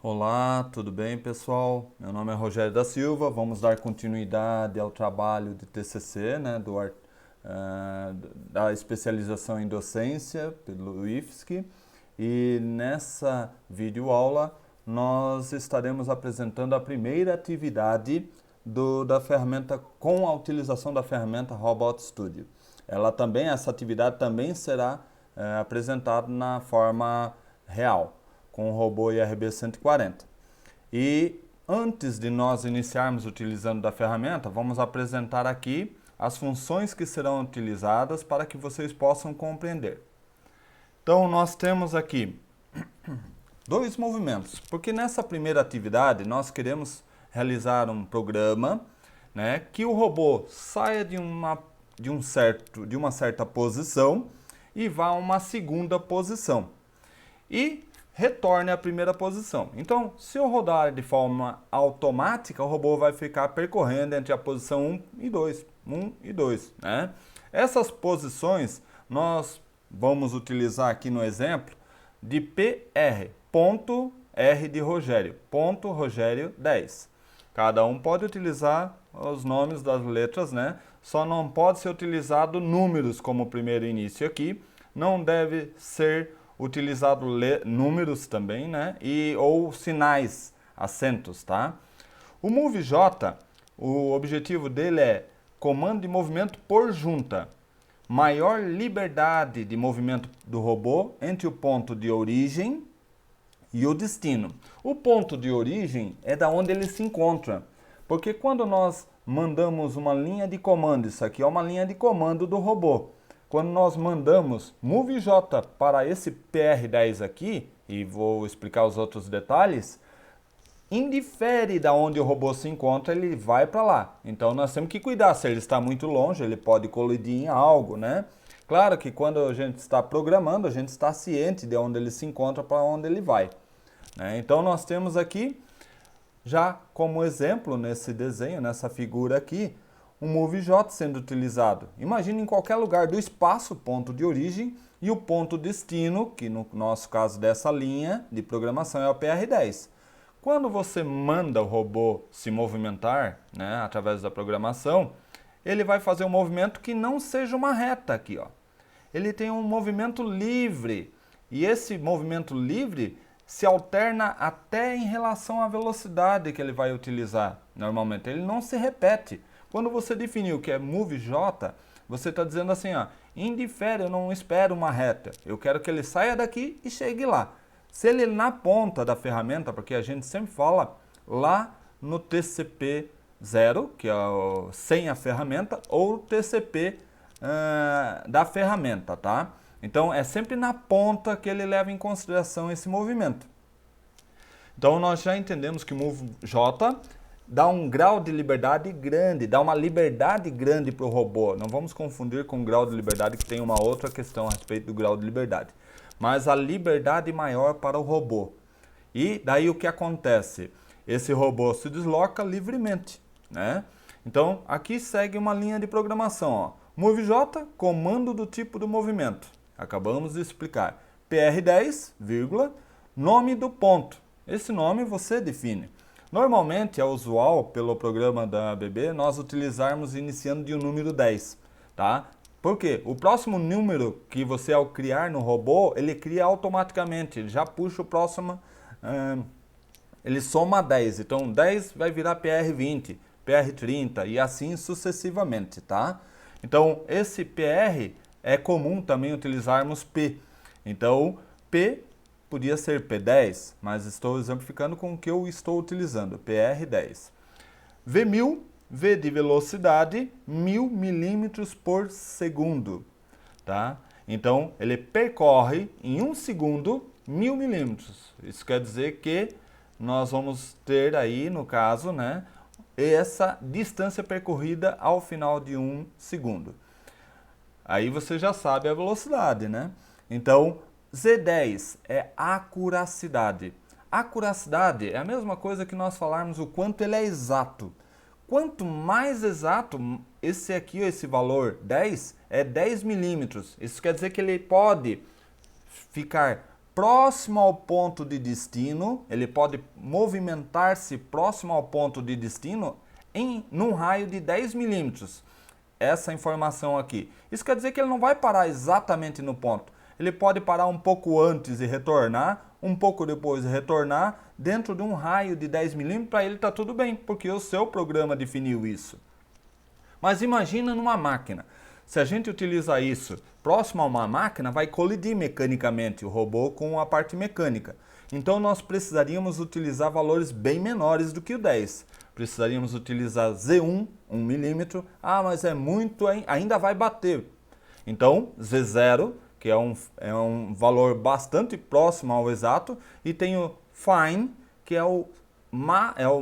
Olá, tudo bem, pessoal? Meu nome é Rogério da Silva. Vamos dar continuidade ao trabalho de TCC, né, da especialização em docência pelo IFSC. E nessa videoaula nós estaremos apresentando a primeira atividade da ferramenta com a utilização da ferramenta Robot Studio. Essa atividade também será apresentada na forma real, com o robô IRB 140. E antes de nós iniciarmos utilizando da ferramenta, vamos apresentar aqui as funções que serão utilizadas para que vocês possam compreender. Então, nós temos aqui dois movimentos, porque nessa primeira atividade nós queremos realizar um programa, né, que o robô saia de uma certa posição e vá a uma segunda posição e retorne à primeira posição. Então, se eu rodar de forma automática, o robô vai ficar percorrendo entre a posição 1 e 2, né? Essas posições nós vamos utilizar aqui no exemplo de PR, ponto R de Rogério, ponto Rogério 10. Cada um pode utilizar os nomes das letras, né? Só não pode ser utilizado números como primeiro início aqui, não deve ser utilizado números também, né? Ou sinais, acentos, tá? O MoveJ, o objetivo dele é comando de movimento por junta. Maior liberdade de movimento do robô entre o ponto de origem e o destino. O ponto de origem é da onde ele se encontra. Porque quando nós mandamos uma linha de comando, isso aqui é uma linha de comando do robô. Quando nós mandamos MoveJ para esse PR10 aqui, e vou explicar os outros detalhes, indifere de onde o robô se encontra, ele vai para lá. Então nós temos que cuidar, se ele está muito longe, ele pode colidir em algo, né? Claro que quando a gente está programando, a gente está ciente de onde ele se encontra, para onde ele vai, né? Então nós temos aqui, já como exemplo nesse desenho, nessa figura aqui, um MoveJ sendo utilizado. Imagine em qualquer lugar do espaço, ponto de origem, e o ponto destino, que no nosso caso dessa linha de programação é o PR10. Quando você manda o robô se movimentar, né, através da programação, ele vai fazer um movimento que não seja uma reta aqui, ó. Ele tem um movimento livre, e esse movimento livre se alterna até em relação à velocidade que ele vai utilizar normalmente. Ele não se repete. Quando você definiu que é MoveJ, você está dizendo assim, ó, indifere, eu não espero uma reta. Eu quero que ele saia daqui e chegue lá. Se ele na ponta da ferramenta, porque a gente sempre fala lá no TCP 0, que é sem a ferramenta, ou TCP da ferramenta, tá? Então é sempre na ponta que ele leva em consideração esse movimento. Então nós já entendemos que o MoveJ dá um grau de liberdade grande, dá uma liberdade grande para o robô. Não vamos confundir com o grau de liberdade, que tem uma outra questão a respeito do grau de liberdade. Mas a liberdade maior para o robô. E daí o que acontece? Esse robô se desloca livremente, né? Então aqui segue uma linha de programação, ó. MoveJ, comando do tipo do movimento. Acabamos de explicar. PR10, vírgula, nome do ponto. Esse nome você define. Normalmente é usual, pelo programa da ABB, nós utilizarmos iniciando de um número 10, tá? Por quê? O próximo número que você, ao criar no robô, ele cria automaticamente, ele já puxa o próximo, ele soma 10. Então 10 vai virar PR20, PR30 e assim sucessivamente, tá? Então esse PR é comum também utilizarmos P. Então P podia ser P10, mas estou exemplificando com o que eu estou utilizando, PR10. V1000, V de velocidade, 1000 milímetros por segundo, tá? Então, ele percorre em 1 segundo 1000 milímetros. Isso quer dizer que nós vamos ter aí, no caso, né, essa distância percorrida ao final de 1 segundo. Aí você já sabe a velocidade, né? Então, Z10 é acuracidade. Acuracidade é a mesma coisa que nós falarmos o quanto ele é exato. Quanto mais exato, esse valor 10 é 10 milímetros. Isso quer dizer que ele pode ficar próximo ao ponto de destino, ele pode movimentar-se próximo ao ponto de destino num raio de 10 milímetros. Essa informação aqui. Isso quer dizer que ele não vai parar exatamente no ponto. Ele pode parar um pouco antes e retornar, um pouco depois e retornar, dentro de um raio de 10 milímetros, para ele está tudo bem, porque o seu programa definiu isso. Mas imagina numa máquina. Se a gente utiliza isso próximo a uma máquina, vai colidir mecanicamente o robô com a parte mecânica. Então nós precisaríamos utilizar valores bem menores do que o 10. Precisaríamos utilizar Z1, 1 milímetro. Ah, mas é muito, ainda vai bater. Então Z0, que é um valor bastante próximo ao exato, e tem o fine, que é o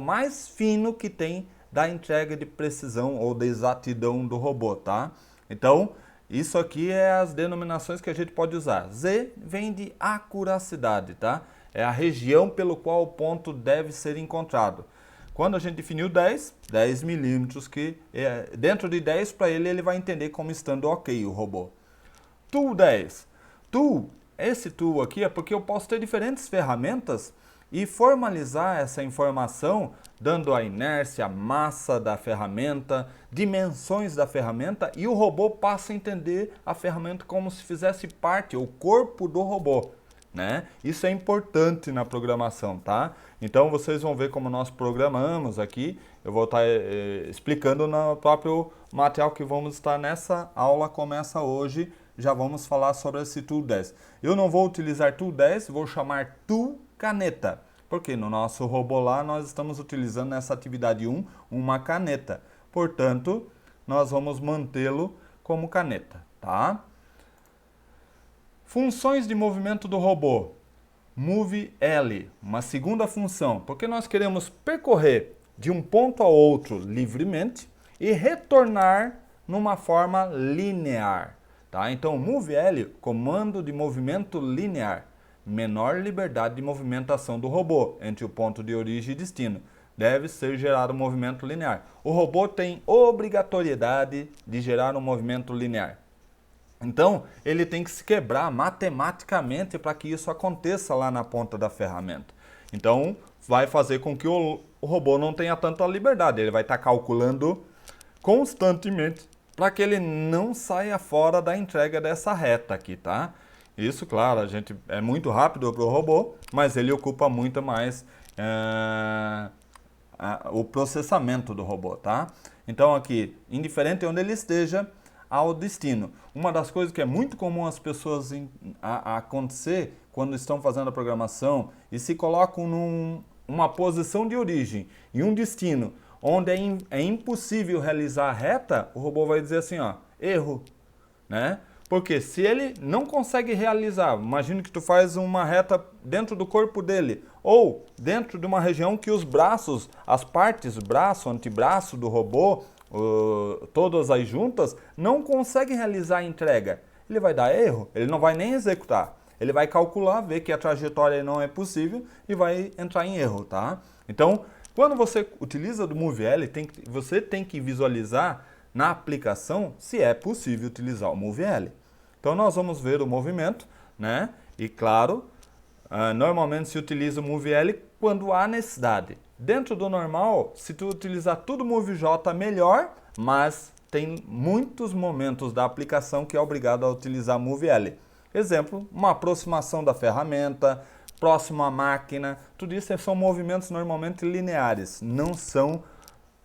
mais fino que tem da entrega de precisão ou de exatidão do robô, tá? Então, isso aqui é as denominações que a gente pode usar. Z vem de acuracidade, tá? É a região pelo qual o ponto deve ser encontrado. Quando a gente definiu 10 milímetros, que dentro de 10 para ele vai entender como estando ok o robô. Tool 10. Tool, esse tool aqui é porque eu posso ter diferentes ferramentas e formalizar essa informação dando a inércia, a massa da ferramenta, dimensões da ferramenta, e o robô passa a entender a ferramenta como se fizesse parte, o corpo do robô, né? Isso é importante na programação, tá? Então vocês vão ver como nós programamos aqui. Eu vou estar explicando no próprio material que vamos estar nessa aula, começa hoje. Já vamos falar sobre esse Tool 10. Eu não vou utilizar Tool 10, vou chamar Tool Caneta. Porque no nosso robô lá nós estamos utilizando nessa atividade 1 uma caneta. Portanto, nós vamos mantê-lo como caneta, tá? Funções de movimento do robô. Move L, uma segunda função, porque nós queremos percorrer de um ponto ao outro livremente e retornar numa forma linear. Tá? Então, Move L, comando de movimento linear, menor liberdade de movimentação do robô entre o ponto de origem e destino. Deve ser gerado um movimento linear. O robô tem obrigatoriedade de gerar um movimento linear. Então, ele tem que se quebrar matematicamente para que isso aconteça lá na ponta da ferramenta. Então, vai fazer com que o robô não tenha tanta liberdade. Ele vai estar calculando constantemente para que ele não saia fora da entrega dessa reta aqui, tá? Isso, claro, é muito rápido para o robô, mas ele ocupa muito mais o processamento do robô, tá? Então aqui, indiferente onde ele esteja, ao destino. Uma das coisas que é muito comum as pessoas acontecer quando estão fazendo a programação e se colocam numa posição de origem e um destino onde é impossível realizar a reta, o robô vai dizer assim, ó, erro, né? Porque se ele não consegue realizar, imagina que tu faz uma reta dentro do corpo dele, ou dentro de uma região que os braços, as partes, braço, antebraço do robô, todas as juntas, não conseguem realizar a entrega. Ele vai dar erro, ele não vai nem executar. Ele vai calcular, ver que a trajetória não é possível e vai entrar em erro, tá? Então, quando você utiliza do MoveL, você tem que visualizar na aplicação se é possível utilizar o MoveL. Então nós vamos ver o movimento, né? E claro, normalmente se utiliza o MoveL quando há necessidade. Dentro do normal, se tu utilizar tudo MoveJ, melhor, mas tem muitos momentos da aplicação que é obrigado a utilizar MoveL. Exemplo, uma aproximação da ferramenta, próximo à máquina, tudo isso são movimentos normalmente lineares, não são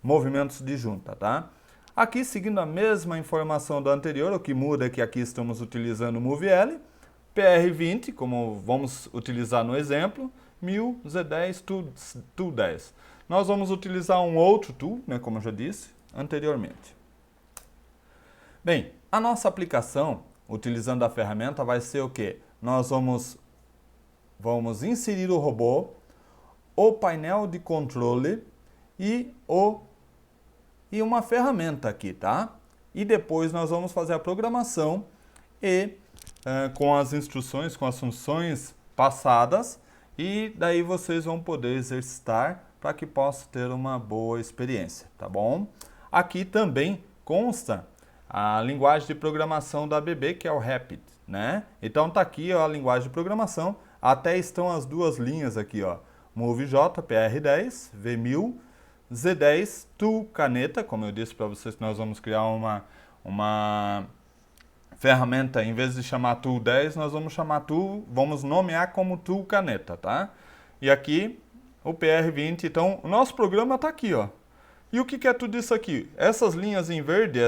movimentos de junta, tá? Aqui, seguindo a mesma informação da anterior, o que muda é que aqui estamos utilizando o MoveL, PR20, como vamos utilizar no exemplo, 1000, Z10, Tool 10. Nós vamos utilizar um outro tool, né, como eu já disse anteriormente. Bem, a nossa aplicação, utilizando a ferramenta, vai ser o quê? Nós vamos inserir o robô, o painel de controle e uma ferramenta aqui, tá? E depois nós vamos fazer a programação e com as instruções, com as funções passadas, e daí vocês vão poder exercitar para que possa ter uma boa experiência, tá bom? Aqui também consta a linguagem de programação da ABB, que é o Rapid, né? Então tá aqui ó, a linguagem de programação. até estão as duas linhas aqui, ó. MoveJ, PR10, V1000, Z10, Tool Caneta, como eu disse para vocês, nós vamos criar uma ferramenta, em vez de chamar Tool 10, nós vamos chamar Tool, vamos nomear como Tool Caneta, tá? E aqui, o PR20, então, o nosso programa está aqui, ó. E o que é tudo isso aqui? Essas linhas em verde,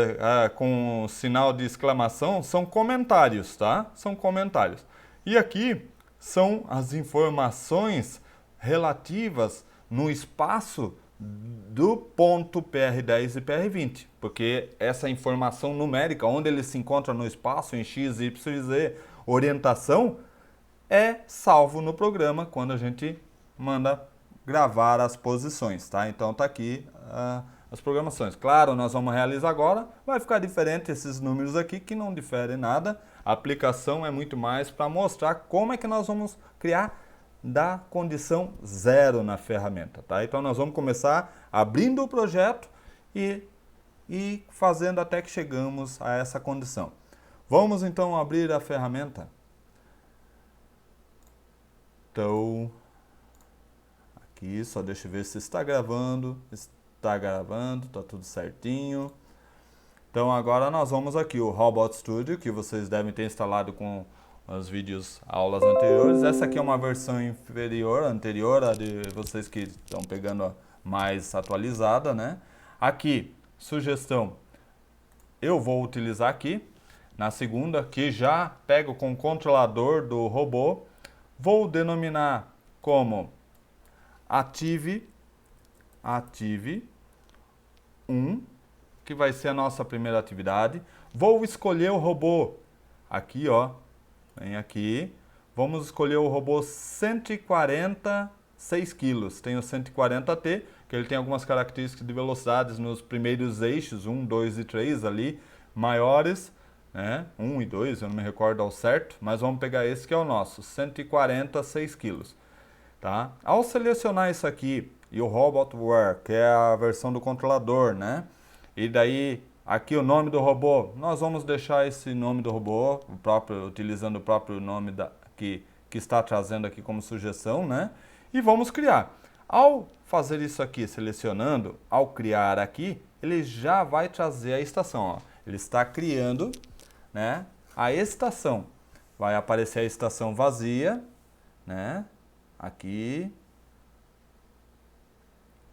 com sinal de exclamação, são comentários, tá? São comentários. E aqui são as informações relativas no espaço do ponto PR10 e PR20, porque essa informação numérica, onde ele se encontra no espaço, em X, Y e Z, orientação, é salvo no programa quando a gente manda gravar as posições, tá? Então tá aqui as programações. Claro, nós vamos realizar agora, vai ficar diferente esses números aqui, que não diferem nada. A aplicação é muito mais para mostrar como é que nós vamos criar da condição 0 na ferramenta, tá? Então nós vamos começar abrindo o projeto e fazendo até que chegamos a essa condição. Vamos então abrir a ferramenta. Então, aqui, só deixa eu ver se está gravando. Está gravando, está tudo certinho. Então agora nós vamos aqui, o Robot Studio, que vocês devem ter instalado com os vídeos, aulas anteriores. Essa aqui é uma versão inferior, anterior a de vocês que estão pegando mais atualizada, né? Aqui, sugestão, eu vou utilizar aqui, na segunda, que já pego com o controlador do robô, vou denominar como Active 1, que vai ser a nossa primeira atividade. Vou escolher o robô, aqui ó, vem aqui, vamos escolher o robô 146 kg, tem o 140T, que ele tem algumas características de velocidades nos primeiros eixos, 1, 2 e 3 ali, maiores, né? 1 e 2, eu não me recordo ao certo, mas vamos pegar esse que é o nosso, 146 kg. Tá? Ao selecionar isso aqui e o RobotWare, que é a versão do controlador, né? E daí aqui o nome do robô, nós vamos deixar esse nome do robô, utilizando o próprio nome que está trazendo aqui como sugestão, né? E vamos criar. Ao fazer isso aqui, selecionando, ao criar aqui, ele já vai trazer a estação, ó. Ele está criando, né, a estação. Vai aparecer a estação vazia, né? Aqui.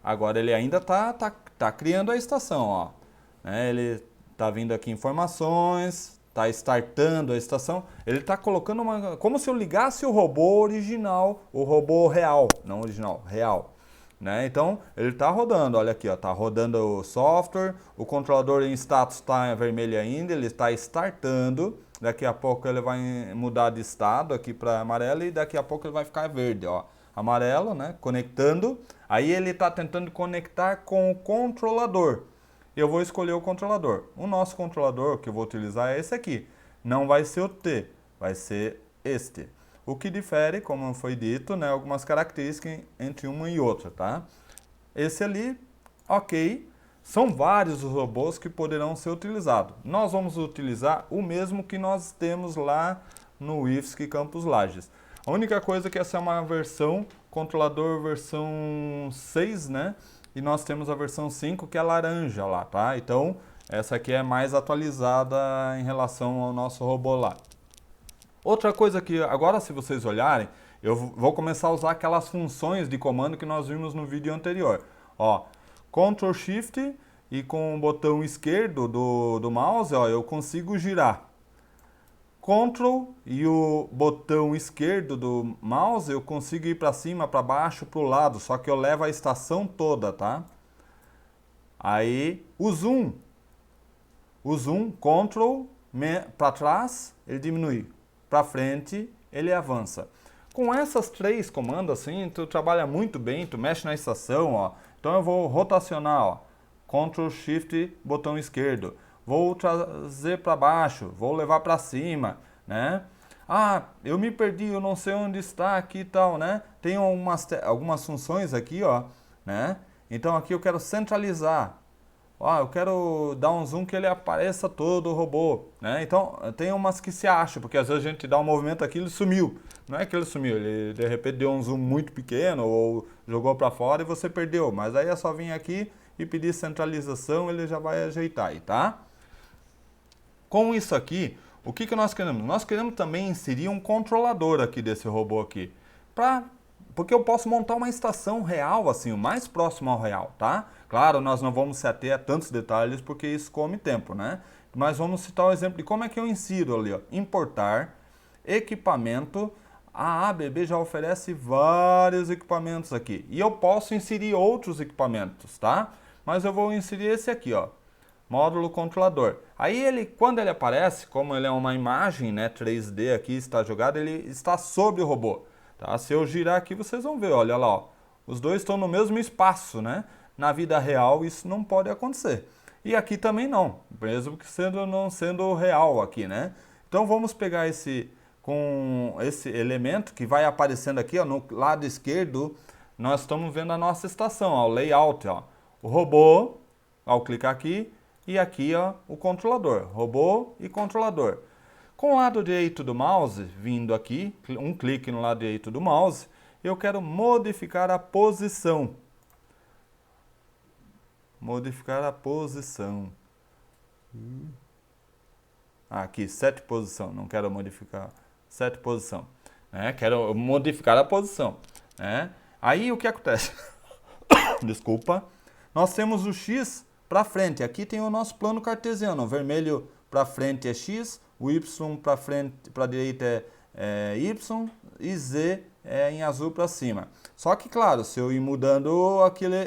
Agora ele ainda tá criando a estação, ó. Né? Ele tá vindo aqui informações, tá startando a estação. Ele tá colocando como se eu ligasse o robô original, o robô real, não original, real. Né? Então ele tá rodando, olha aqui, ó, tá rodando o software, o controlador em status tá vermelho ainda, ele está startando. Daqui a pouco ele vai mudar de estado aqui para amarelo e daqui a pouco ele vai ficar verde, ó. Amarelo, né? Conectando. Aí ele está tentando conectar com o controlador. Eu vou escolher o controlador. O nosso controlador que eu vou utilizar é esse aqui. Não vai ser o T, vai ser este. O que difere, como foi dito, né? Algumas características entre uma e outra, tá? Esse ali, ok. São vários os robôs que poderão ser utilizados. Nós vamos utilizar o mesmo que nós temos lá no IFSC Campus Lages. A única coisa é que essa é uma versão, controlador versão 6, né? E nós temos a versão 5, que é laranja lá, tá? Então, essa aqui é mais atualizada em relação ao nosso robô lá. Outra coisa que, agora se vocês olharem, eu vou começar a usar aquelas funções de comando que nós vimos no vídeo anterior. Ó, Ctrl Shift e com o botão esquerdo do mouse, ó, eu consigo girar. Ctrl e o botão esquerdo do mouse eu consigo ir para cima, para baixo, para o lado, só que eu levo a estação toda, tá? Aí o zoom, Ctrl para trás, ele diminui, para frente, ele avança. Com essas três comandos assim, tu trabalha muito bem, tu mexe na estação, ó. Então eu vou rotacionar, ó, Ctrl Shift, botão esquerdo. Vou trazer para baixo, vou levar para cima, né? Ah, eu me perdi, eu não sei onde está aqui e tal, né? Tem algumas funções aqui, ó, né? Então aqui eu quero centralizar. eu quero dar um zoom que ele apareça todo o robô, né? Então, tem umas que se acham, porque às vezes a gente dá um movimento aqui e ele sumiu. Não é que ele sumiu, ele de repente deu um zoom muito pequeno ou jogou para fora e você perdeu. Mas aí é só vir aqui e pedir centralização, ele já vai ajeitar aí, tá? Com isso aqui, o que nós queremos? Nós queremos também inserir um controlador aqui desse robô aqui, porque eu posso montar uma estação real, assim, o mais próximo ao real, tá? Claro, nós não vamos se ater a tantos detalhes porque isso come tempo, né? Mas vamos citar o exemplo de como é que eu insiro ali, ó. Importar, equipamento. A ABB já oferece vários equipamentos aqui. E eu posso inserir outros equipamentos, tá? Mas eu vou inserir esse aqui, ó. Módulo controlador. Aí ele, quando ele aparece, como ele é uma imagem, né, 3D aqui, está jogado, ele está sobre o robô. Tá? Se eu girar aqui, vocês vão ver, olha lá, ó. Os dois estão no mesmo espaço, né? Na vida real isso não pode acontecer. E aqui também não, mesmo que não sendo real aqui, né? Então vamos pegar com esse elemento que vai aparecendo aqui, ó, no lado esquerdo, nós estamos vendo a nossa estação, ó, o layout, ó. O robô, ao clicar aqui, e aqui, ó, o controlador, robô e controlador. Com o lado direito do mouse, vindo aqui, um clique no lado direito do mouse, eu quero modificar a posição. Modificar a posição. Aqui, set posição, não quero modificar set posição. Né? Quero modificar a posição. Né? Aí o que acontece? Desculpa. Nós temos o X para frente. Aqui tem o nosso plano cartesiano. O vermelho para frente é X, o Y para frente, para a direita é Y e Z é em azul para cima. Só que, claro, se eu ir mudando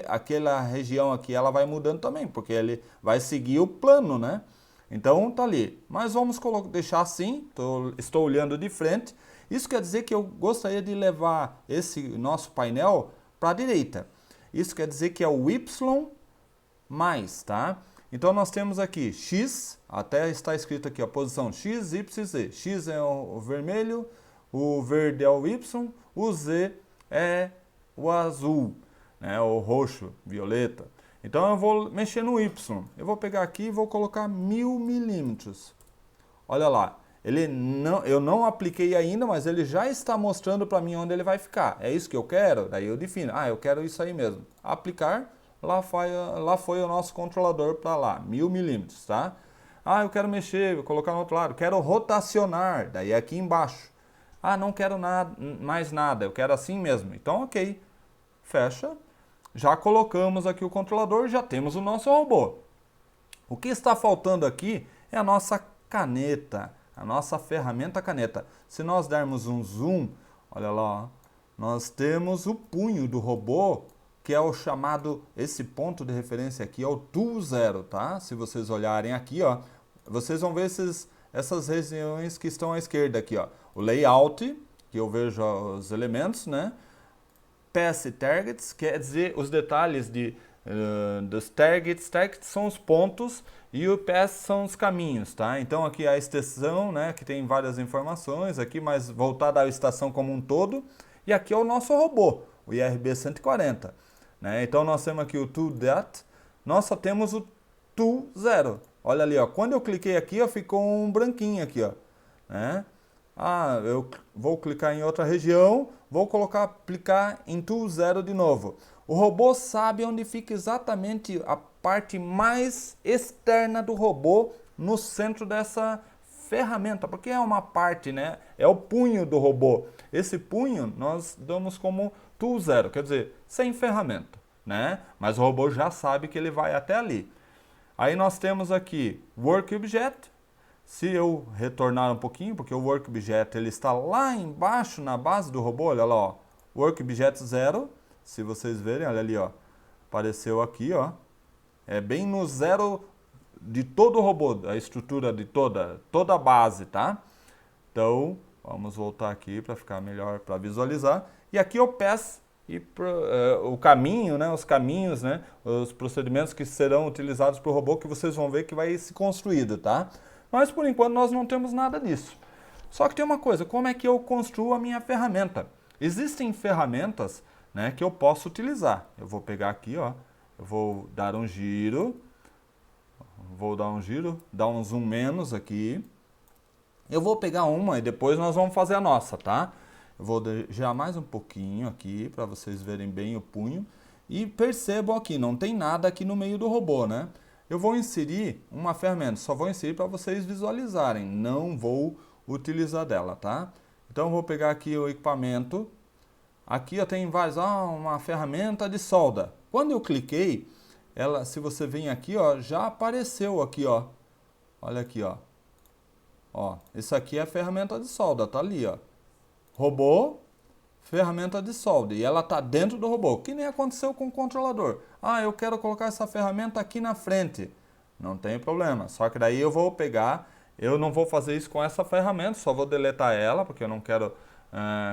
aquela região aqui, ela vai mudando também, porque ele vai seguir o plano, né? Então tá ali. Mas vamos deixar assim, estou olhando de frente. Isso quer dizer que eu gostaria de levar esse nosso painel para a direita. Isso quer dizer que é o Y mais, tá? Então nós temos aqui X, até está escrito aqui a posição X, Y, Z. X é o vermelho, o verde é o Y, o Z é o azul, né? O roxo, violeta. Então eu vou mexer no Y. Eu vou pegar aqui e vou colocar 1000 milímetros. Olha lá, eu não apliquei ainda, mas ele já está mostrando para mim onde ele vai ficar. É isso que eu quero? Daí eu defino. Eu quero isso aí mesmo. Aplicar. Lá foi o nosso controlador para lá, 1000 milímetros, tá? Eu quero mexer, vou colocar no outro lado. Quero rotacionar, daí é aqui embaixo. Não quero mais nada, eu quero assim mesmo. Então, ok, fecha. Já colocamos aqui o controlador, já temos o nosso robô. O que está faltando aqui é a nossa caneta, a nossa ferramenta caneta. Se nós dermos um zoom, olha lá, ó, nós temos o punho do robô, que é o chamado, esse ponto de referência aqui é o Tool Zero, tá? Se vocês olharem aqui, ó, vocês vão ver essas regiões que estão à esquerda aqui, ó. O Layout, que eu vejo os elementos, né? Pass e Targets, quer dizer os detalhes dos targets. Targets são os pontos e o Pass são os caminhos, tá? Então aqui a estação, né? Que tem várias informações aqui, mas voltada à estação como um todo. E aqui é o nosso robô, o IRB 140. Né? Então nós temos aqui o Tool That, nós só temos o Tool Zero. Olha ali, ó, quando eu cliquei aqui, ó, ficou um branquinho aqui, ó. Né? Eu vou clicar em outra região, vou aplicar em Tool Zero de novo. O robô sabe onde fica exatamente a parte mais externa do robô no centro dessa ferramenta, porque é uma parte, né? É o punho do robô. Esse punho nós damos como Tool Zero, quer dizer, sem ferramenta, né? Mas o robô já sabe que ele vai até ali. Aí nós temos aqui Work Object. Se eu retornar um pouquinho, porque o Work Object ele está lá embaixo na base do robô, olha lá, ó, Work Object 0. Se vocês verem, olha ali, ó, apareceu aqui, ó, é bem no zero de todo o robô, a estrutura de toda a base, tá? Então, vamos voltar aqui para ficar melhor para visualizar. E aqui eu peço o caminho, né, os caminhos, né, os procedimentos que serão utilizados para o robô, que vocês vão ver que vai se construído, tá? Mas por enquanto nós não temos nada disso. Só que tem uma coisa, como é que eu construo a minha ferramenta? Existem ferramentas, né, que eu posso utilizar. Eu vou pegar aqui, ó, eu vou dar um giro, vou dar um giro, dar um zoom menos aqui. Eu vou pegar uma e depois nós vamos fazer a nossa, tá? Eu vou girar mais um pouquinho aqui para vocês verem bem o punho. E percebam aqui, não tem nada aqui no meio do robô, né? Eu vou inserir uma ferramenta, só vou inserir para vocês visualizarem, não vou utilizar dela, tá? Então eu vou pegar aqui o equipamento. Aqui eu tenho vários, uma ferramenta de solda. Quando eu cliquei, ela, se você vem aqui, ó, já apareceu aqui, ó. Olha aqui, ó. Ó, isso aqui é a ferramenta de solda, tá ali, ó. Robô, ferramenta de solda. E ela tá dentro do robô, que nem aconteceu com o controlador. Ah, eu quero colocar essa ferramenta aqui na frente. Não tem problema, só que daí eu vou pegar, eu não vou fazer isso com essa ferramenta, só vou deletar ela, porque eu não quero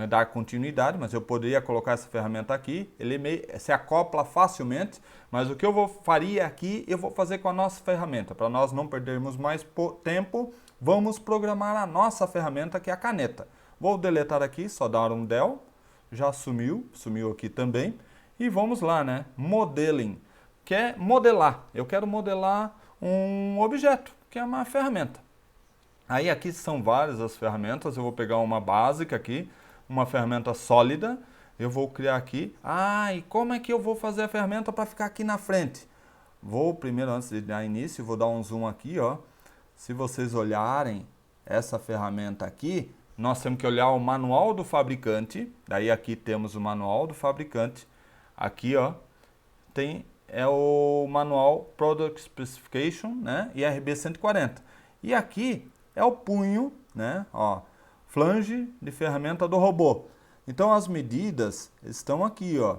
dar continuidade, mas eu poderia colocar essa ferramenta aqui, ele se acopla facilmente, mas o que eu faria aqui, eu vou fazer com a nossa ferramenta, para nós não perdermos mais tempo, vamos programar a nossa ferramenta, que é a caneta. Vou deletar aqui, só dar um del, já sumiu aqui também, e vamos lá, né? Modeling, que é modelar, eu quero modelar um objeto, que é uma ferramenta. Aí aqui são várias as ferramentas, eu vou pegar uma básica aqui, uma ferramenta sólida, eu vou criar aqui. Ah, e como é que eu vou fazer a ferramenta para ficar aqui na frente? Vou primeiro, antes de dar início, vou dar um zoom aqui, ó. Se vocês olharem essa ferramenta aqui, nós temos que olhar o manual do fabricante, daí aqui temos o manual do fabricante, aqui, ó, é o manual Product Specification, né, e RB 140. E aqui é o punho, né? Ó, flange de ferramenta do robô. Então as medidas estão aqui, ó.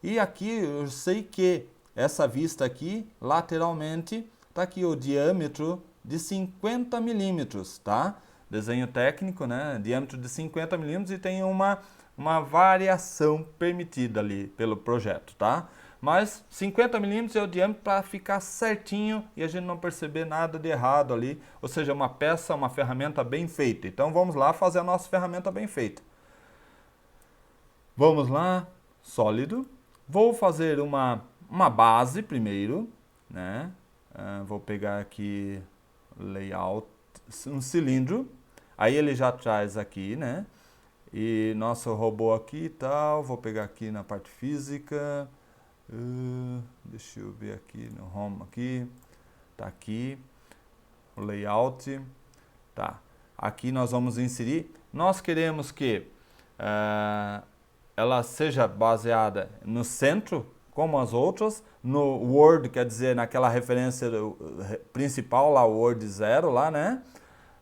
E aqui eu sei que essa vista aqui, lateralmente, tá aqui o diâmetro de 50 milímetros, tá? Desenho técnico, né? Diâmetro de 50 milímetros e tem uma variação permitida ali pelo projeto, tá? Mas 50 milímetros é o diâmetro para ficar certinho e a gente não perceber nada de errado ali, ou seja, uma peça, uma ferramenta bem feita. Então vamos lá fazer a nossa ferramenta bem feita. Vamos lá, sólido. Vou fazer uma base primeiro, né? Vou pegar aqui layout, um cilindro. Aí ele já traz aqui, né? E nosso robô aqui e tal, vou pegar aqui na parte física. Deixa eu ver aqui no home aqui, tá aqui, o layout, tá, aqui nós vamos inserir, nós queremos que ela seja baseada no centro, como as outras, no Word, quer dizer, naquela referência principal lá, o Word 0 lá, né,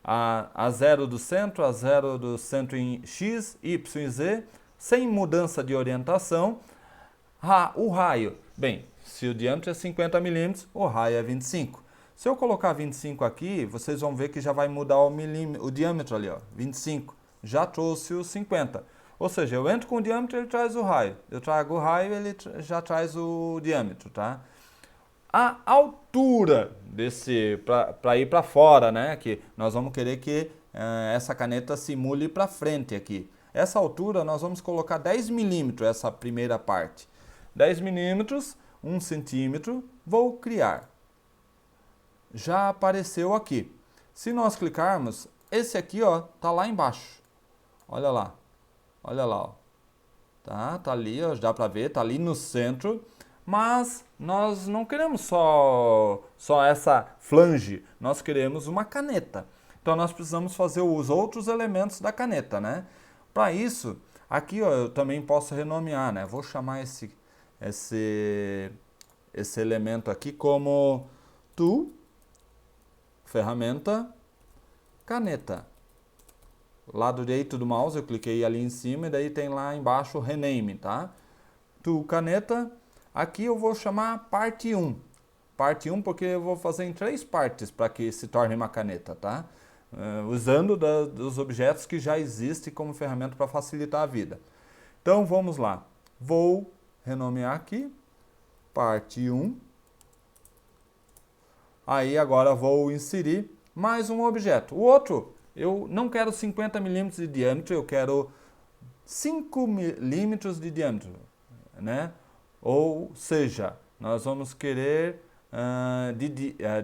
a 0 do centro, a 0 do centro em X, Y e Z, sem mudança de orientação. O raio, bem, se o diâmetro é 50 milímetros, o raio é 25. Se eu colocar 25 aqui, vocês vão ver que já vai mudar o diâmetro ali, ó, 25. Já trouxe o 50. Ou seja, eu entro com o diâmetro, ele traz o raio. Eu trago o raio, ele já traz o diâmetro, tá? A altura desse, para ir para fora, né, que nós vamos querer que essa caneta simule para frente aqui. Essa altura nós vamos colocar 10 milímetros, essa primeira parte. 10 milímetros, 1 centímetro, vou criar. Já apareceu aqui. Se nós clicarmos, esse aqui, ó, tá lá embaixo. Olha lá, ó. Tá ali, ó, dá para ver, tá ali no centro. Mas nós não queremos só essa flange, nós queremos uma caneta. Então nós precisamos fazer os outros elementos da caneta, né? Para isso, aqui, ó, eu também posso renomear, né? Vou chamar esse elemento aqui como tool, ferramenta, caneta. Lado direito do mouse, eu cliquei ali em cima e daí tem lá embaixo o rename, tá? Tool, caneta. Aqui eu vou chamar parte 1. Parte 1 porque eu vou fazer em 3 partes para que se torne uma caneta, tá? Usando dos objetos que já existem como ferramenta para facilitar a vida. Então vamos lá. Vou renomear aqui, parte 1. Aí agora vou inserir mais um objeto. O outro, eu não quero 50 milímetros de diâmetro, eu quero 5 milímetros de diâmetro, né? Ou seja, nós vamos querer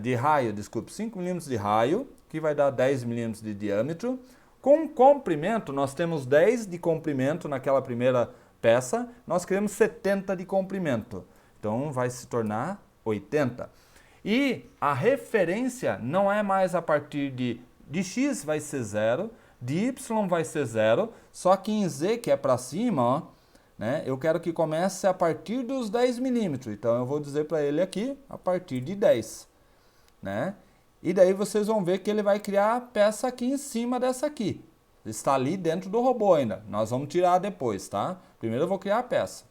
de raio, desculpe, 5 milímetros de raio, que vai dar 10 milímetros de diâmetro. Com comprimento, nós temos 10 de comprimento naquela primeira peça, nós queremos 70 de comprimento. Então, vai se tornar 80. E a referência não é mais a partir de x vai ser 0, de y vai ser 0, só que em z, que é para cima, ó, né, eu quero que comece a partir dos 10 milímetros. Então, eu vou dizer para ele aqui, a partir de 10. Né? E daí vocês vão ver que ele vai criar a peça aqui em cima dessa aqui. Está ali dentro do robô ainda. Nós vamos tirar depois, tá? Primeiro eu vou criar a peça.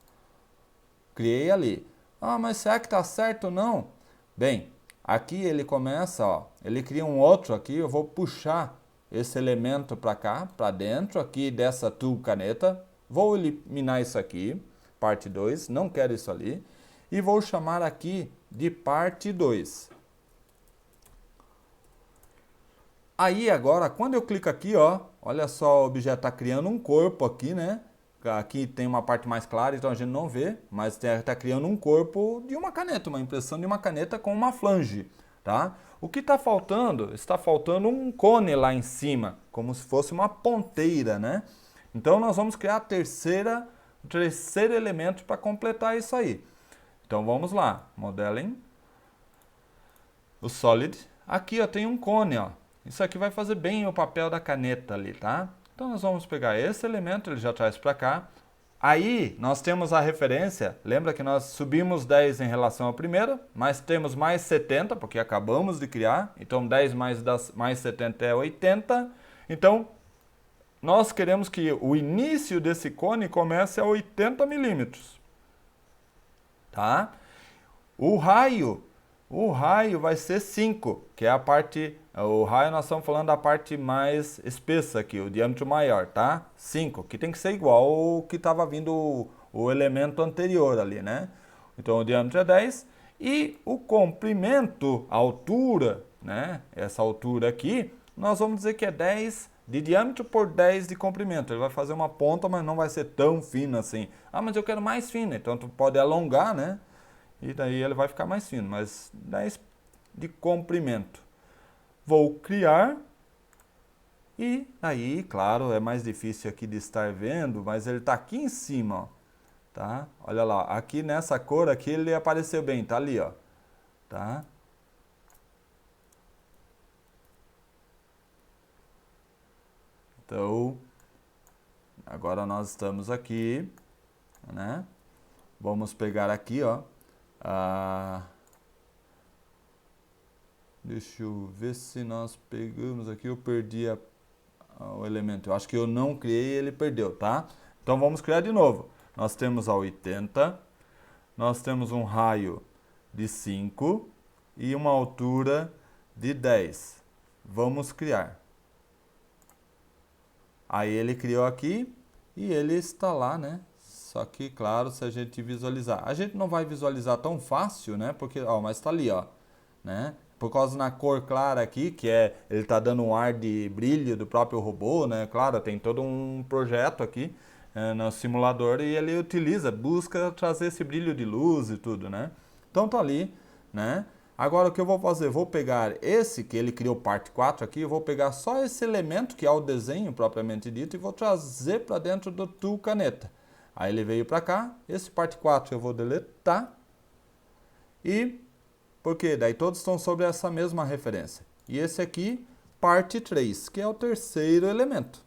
Criei ali. Ah, mas será que está certo ou não? Bem, aqui ele começa, ó. Ele cria um outro aqui. Eu vou puxar esse elemento para cá, para dentro aqui dessa tool caneta. Vou eliminar isso aqui, parte 2. Não quero isso ali. E vou chamar aqui de parte 2. Aí agora, quando eu clico aqui, ó, olha só, o objeto está criando um corpo aqui, né? Aqui tem uma parte mais clara, então a gente não vê, mas está criando um corpo de uma caneta, uma impressão de uma caneta com uma flange, tá? O que está faltando? Está faltando um cone lá em cima, como se fosse uma ponteira, né? Então nós vamos criar o terceiro elemento para completar isso aí. Então vamos lá, Modeling, o Solid. Aqui ó, tem um cone, ó. Isso aqui vai fazer bem o papel da caneta ali, tá? Então nós vamos pegar esse elemento, ele já traz para cá. Aí nós temos a referência, lembra que nós subimos 10 em relação ao primeiro, mas temos mais 70, porque acabamos de criar. Então 10 mais 70 é 80. Então nós queremos que o início desse cone comece a 80 milímetros. Tá? O raio vai ser 5, que é a parte... O raio nós estamos falando da parte mais espessa aqui, o diâmetro maior, tá? 5, que tem que ser igual ao que estava vindo o elemento anterior ali, né? Então o diâmetro é 10 e o comprimento, a altura, né? Essa altura aqui, nós vamos dizer que é 10 de diâmetro por 10 de comprimento. Ele vai fazer uma ponta, mas não vai ser tão fino assim. Ah, mas eu quero mais fino, então tu pode alongar, né? E daí ele vai ficar mais fino, mas 10 de comprimento. Vou criar e aí, claro, é mais difícil aqui de estar vendo, mas ele está aqui em cima, ó, tá? Olha lá, aqui nessa cor aqui ele apareceu bem, tá ali, ó, tá? Então, agora nós estamos aqui, né? Vamos pegar aqui, ó, deixa eu ver se nós pegamos aqui, eu perdi o elemento. Eu acho que eu não criei e ele perdeu, tá? Então vamos criar de novo. Nós temos a 80, nós temos um raio de 5 e uma altura de 10. Vamos criar. Aí ele criou aqui e ele está lá, né? Só que, claro, se a gente visualizar. A gente não vai visualizar tão fácil, né? Porque, ó, mas está ali, ó, né? Por causa na cor clara aqui, que ele está dando um ar de brilho do próprio robô, né? Claro, tem todo um projeto aqui no simulador e ele busca trazer esse brilho de luz e tudo, né? Então tá ali, né? Agora o que eu vou fazer? Vou pegar esse que ele criou parte 4 aqui, eu vou pegar só esse elemento que é o desenho propriamente dito e vou trazer para dentro do tool caneta. Aí ele veio para cá, esse parte 4 eu vou deletar e... Porque daí todos estão sobre essa mesma referência. E esse aqui, parte 3, que é o terceiro elemento.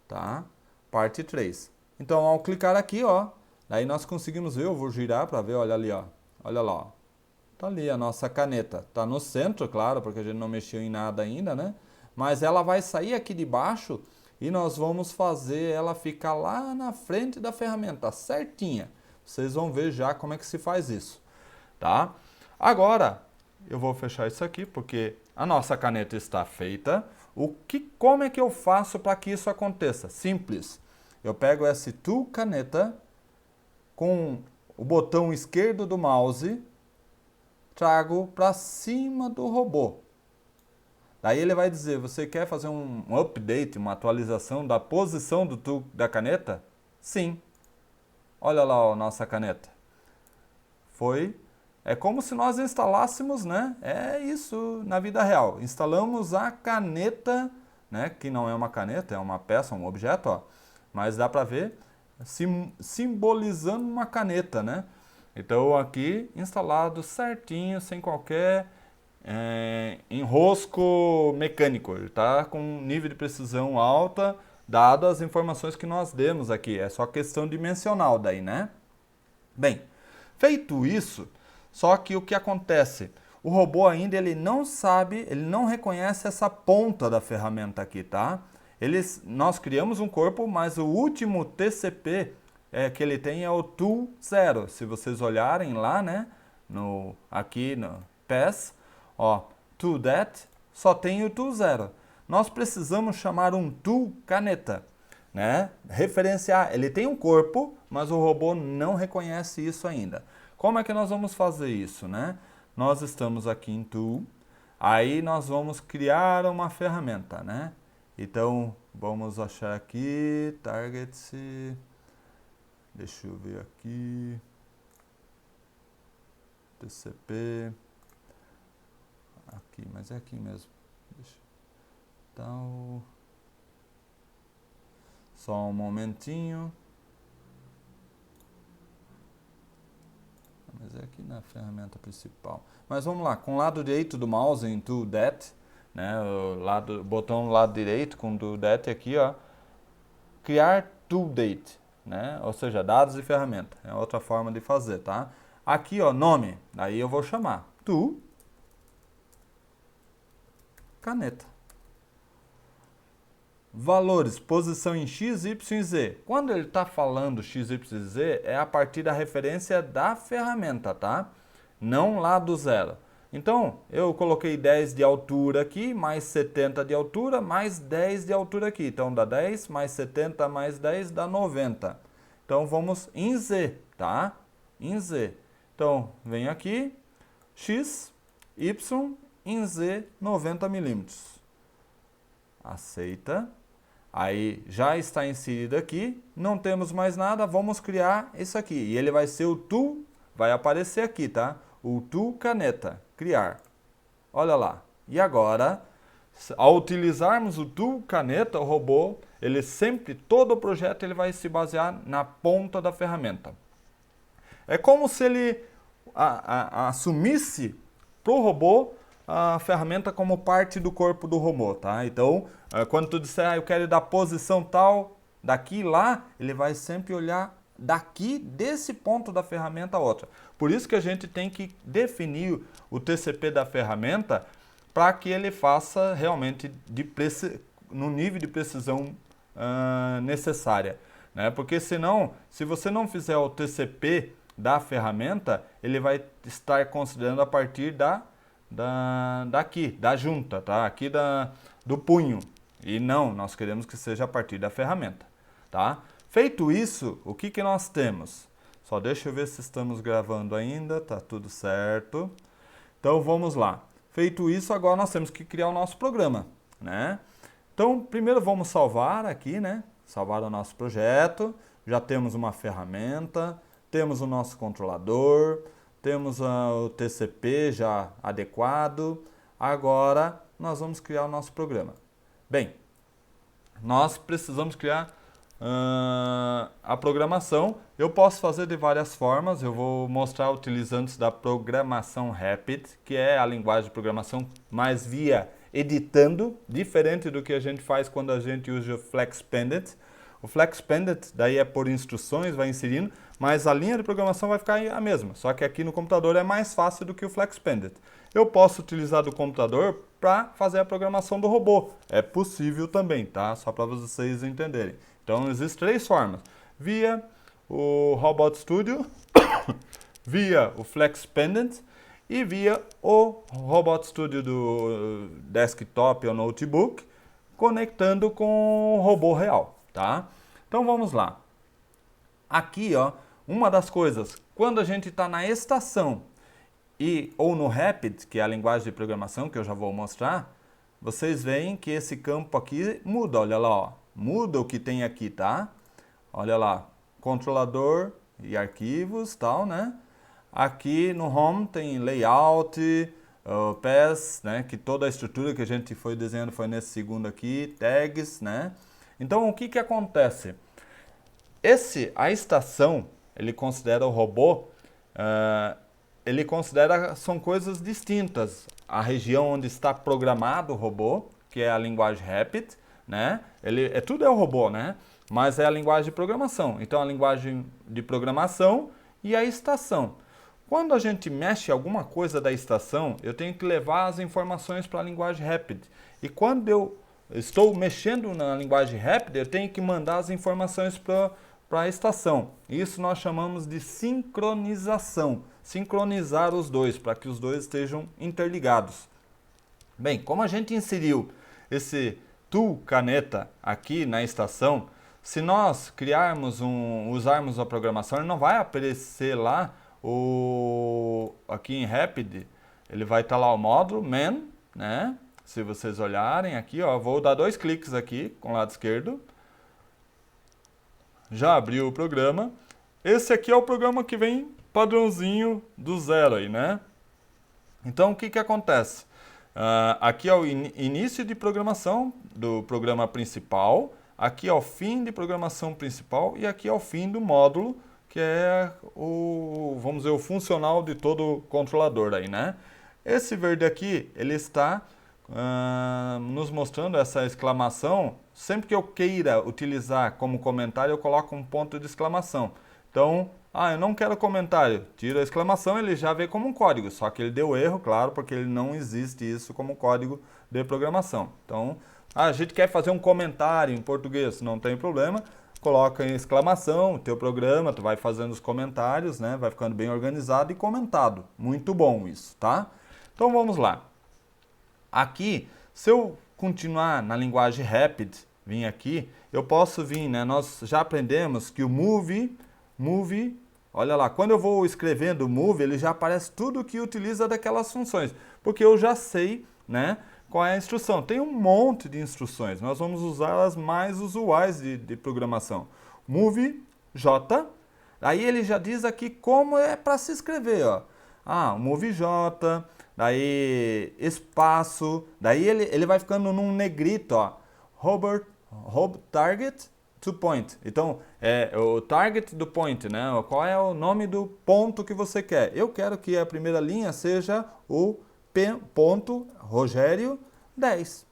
Tá? Parte 3. Então, ao clicar aqui, ó, daí nós conseguimos ver, eu vou girar para ver, olha ali, ó. Olha lá, ó. Tá ali a nossa caneta. Tá no centro, claro, porque a gente não mexeu em nada ainda, né? Mas ela vai sair aqui de baixo e nós vamos fazer ela ficar lá na frente da ferramenta, certinha. Vocês vão ver já como é que se faz isso, tá? Agora, eu vou fechar isso aqui porque a nossa caneta está feita. Como é que eu faço para que isso aconteça? Simples. Eu pego esse tool caneta com o botão esquerdo do mouse, trago para cima do robô. Daí ele vai dizer, você quer fazer um update, uma atualização da posição do tool da caneta? Sim. Olha lá a nossa caneta. é como se nós instalássemos, né? É isso na vida real. Instalamos a caneta, né? Que não é uma caneta, é uma peça, um objeto, ó. Mas dá para ver simbolizando uma caneta, né? Então aqui instalado certinho, sem qualquer enrosco mecânico. Ele está com um nível de precisão alta, dado as informações que nós demos aqui. É só questão dimensional daí, né? Bem, feito isso, só que o que acontece? O robô ainda ele não sabe, ele não reconhece essa ponta da ferramenta aqui, tá? Nós criamos um corpo, mas o último TCP que ele tem é o tool 0. Se vocês olharem lá, né, aqui no PES, ó, tool that, só tem o tool 0. Nós precisamos chamar um tool caneta, né? Referenciar, ele tem um corpo, mas o robô não reconhece isso ainda. Como é que nós vamos fazer isso, né? Nós estamos aqui em tool, aí nós vamos criar uma ferramenta, né? Então, vamos achar aqui, target, deixa eu ver aqui, TCP, aqui, mas é aqui mesmo. Então, só um momentinho. Mas é aqui na ferramenta principal. Mas vamos lá, com o lado direito do mouse em Do That, né, o botão do lado direito com Do That aqui, ó, criar ToolDate, né, ou seja, dados e ferramenta. É outra forma de fazer, tá? Aqui, ó, nome, aí eu vou chamar Tool Caneta. Valores, posição em X, Y e Z. Quando ele está falando X, Y e Z, é a partir da referência da ferramenta, tá? Não lá do 0. Então, eu coloquei 10 de altura aqui, mais 70 de altura, mais 10 de altura aqui. Então, dá 10, mais 70, mais 10, dá 90. Então, vamos em Z, tá? Em Z. Então, vem aqui, X, Y, em Z, 90 milímetros. Aceita. Aí já está inserido aqui, não temos mais nada, vamos criar isso aqui. E ele vai ser o tool, vai aparecer aqui, tá? O tool caneta, criar. Olha lá. E agora, ao utilizarmos o tool caneta, o robô, ele sempre, todo o projeto, ele vai se basear na ponta da ferramenta. É como se ele assumisse para o robô a ferramenta como parte do corpo do robô, tá? Então, quando tu disser, eu quero ir da posição tal, daqui lá, ele vai sempre olhar daqui, desse ponto da ferramenta a outra. Por isso que a gente tem que definir o TCP da ferramenta para que ele faça realmente no nível de precisão necessária, né? Porque senão, se você não fizer o TCP da ferramenta, ele vai estar considerando a partir daqui, da junta, tá? Aqui do punho. E não, nós queremos que seja a partir da ferramenta, tá? Feito isso, o que nós temos? Só deixa eu ver se estamos gravando ainda, tá tudo certo. Então vamos lá. Feito isso, agora nós temos que criar o nosso programa, né? Então, primeiro vamos salvar aqui, né? Salvar o nosso projeto. Já temos uma ferramenta, temos o nosso controlador, temos o TCP já adequado. Agora nós vamos criar o nosso programa. Bem, nós precisamos criar a programação. Eu posso fazer de várias formas. Eu vou mostrar utilizando da programação Rapid, que é a linguagem de programação mais via editando, diferente do que a gente faz quando a gente usa o FlexPended. O FlexPended daí é por instruções, vai inserindo, mas a linha de programação vai ficar a mesma, só que aqui no computador é mais fácil do que o FlexPended. Eu posso utilizar do computador para fazer a programação do robô. É possível também, tá? Só para vocês entenderem. Então, existem 3 formas. Via o Robot Studio, via o FlexPended e via o Robot Studio do desktop ou notebook, conectando com o robô real, tá? Então, vamos lá. Aqui, ó, uma das coisas, quando a gente está na estação ou no Rapid, que é a linguagem de programação que eu já vou mostrar, vocês veem que esse campo aqui muda, olha lá, ó, muda o que tem aqui, tá? Olha lá, controlador e arquivos, tal, né? Aqui no Home tem Layout, Paths, né, que toda a estrutura que a gente foi desenhando foi nesse segundo aqui, Tags, né. Então, o que acontece? A estação, ele considera o robô, ele considera, são coisas distintas. A região onde está programado o robô, que é a linguagem Rapid, né? Tudo é o robô, né? Mas é a linguagem de programação. Então, a linguagem de programação e a estação. Quando a gente mexe alguma coisa da estação, eu tenho que levar as informações para a linguagem Rapid. E quando eu estou mexendo na linguagem Rapid, eu tenho que mandar as informações para a estação. Isso nós chamamos de sincronização. Sincronizar os dois, para que os dois estejam interligados. Bem, como a gente inseriu esse tool caneta aqui na estação, se nós usarmos a programação, ele não vai aparecer lá aqui em Rapid, ele vai estar lá o módulo man, né? Se vocês olharem aqui, ó, vou dar 2 cliques aqui com o lado esquerdo. Já abriu o programa. Esse aqui é o programa que vem padrãozinho do zero aí, né? Então, o que acontece? Aqui é o início de programação do programa principal, aqui é o fim de programação principal e aqui é o fim do módulo, que é vamos dizer, o funcional de todo controlador aí, né? Esse verde aqui, ele está nos mostrando essa exclamação. Sempre que eu queira utilizar como comentário, eu coloco um ponto de exclamação. Então, eu não quero comentário, tiro a exclamação, ele já vê como um código, só que ele deu erro, claro, porque ele não existe isso como código de programação. Então, a gente quer fazer um comentário em português, não tem problema, coloca em exclamação, o teu programa, tu vai fazendo os comentários, né? Vai ficando bem organizado e comentado. Muito bom isso, tá? Então vamos lá. Aqui, se eu continuar na linguagem Rapid, vim aqui, eu posso vir, né? Nós já aprendemos que o move, olha lá, quando eu vou escrevendo move, ele já aparece tudo que utiliza daquelas funções, porque eu já sei, né, qual é a instrução. Tem um monte de instruções, nós vamos usar as mais usuais de programação. Move J, aí ele já diz aqui como é para se escrever, ó. Move J, daí espaço, daí ele vai ficando num negrito, ó. Target to point. Então, é o target do point, né? Qual é o nome do ponto que você quer? Eu quero que a primeira linha seja o ponto Rogério 10.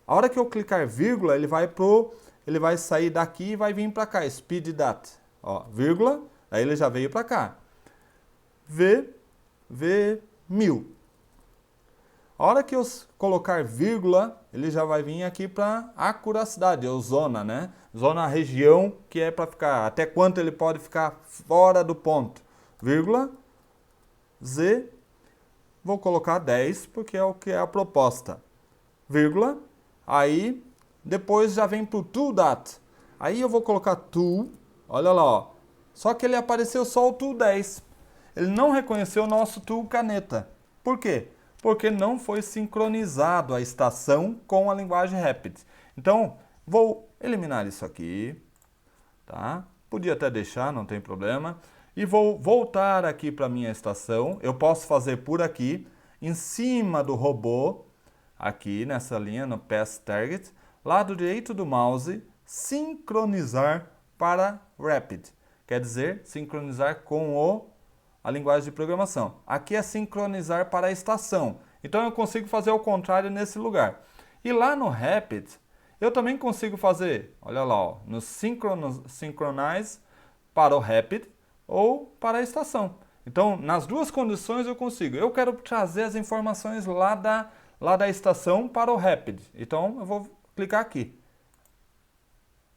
A hora que eu clicar vírgula, ele vai sair daqui e vai vir para cá, speed dat. Ó, vírgula, aí ele já veio para cá. V1000. A hora que eu colocar vírgula, ele já vai vir aqui para acuracidade, ou zona, né? Zona, região, que é para ficar, até quanto ele pode ficar fora do ponto. Vírgula, Z, vou colocar 10, porque é o que é a proposta. Vírgula, aí, depois já vem para o tool.dat. Aí eu vou colocar tool, olha lá, ó. Só que ele apareceu só o tool 10. Ele não reconheceu o nosso tool caneta. Por quê? Porque não foi sincronizado a estação com a linguagem Rapid. Então, vou eliminar isso aqui, tá? Podia até deixar, não tem problema. E vou voltar aqui para a minha estação. Eu posso fazer por aqui, em cima do robô, aqui nessa linha, no Path Target, lado direito do mouse, sincronizar para Rapid. Quer dizer, sincronizar com a linguagem de programação. Aqui é sincronizar para a estação. Então eu consigo fazer o contrário nesse lugar. E lá no Rapid, eu também consigo fazer, olha lá, ó, no Synchronize para o Rapid ou para a estação. Então, nas duas condições eu consigo. Eu quero trazer as informações lá da estação para o Rapid. Então, eu vou clicar aqui.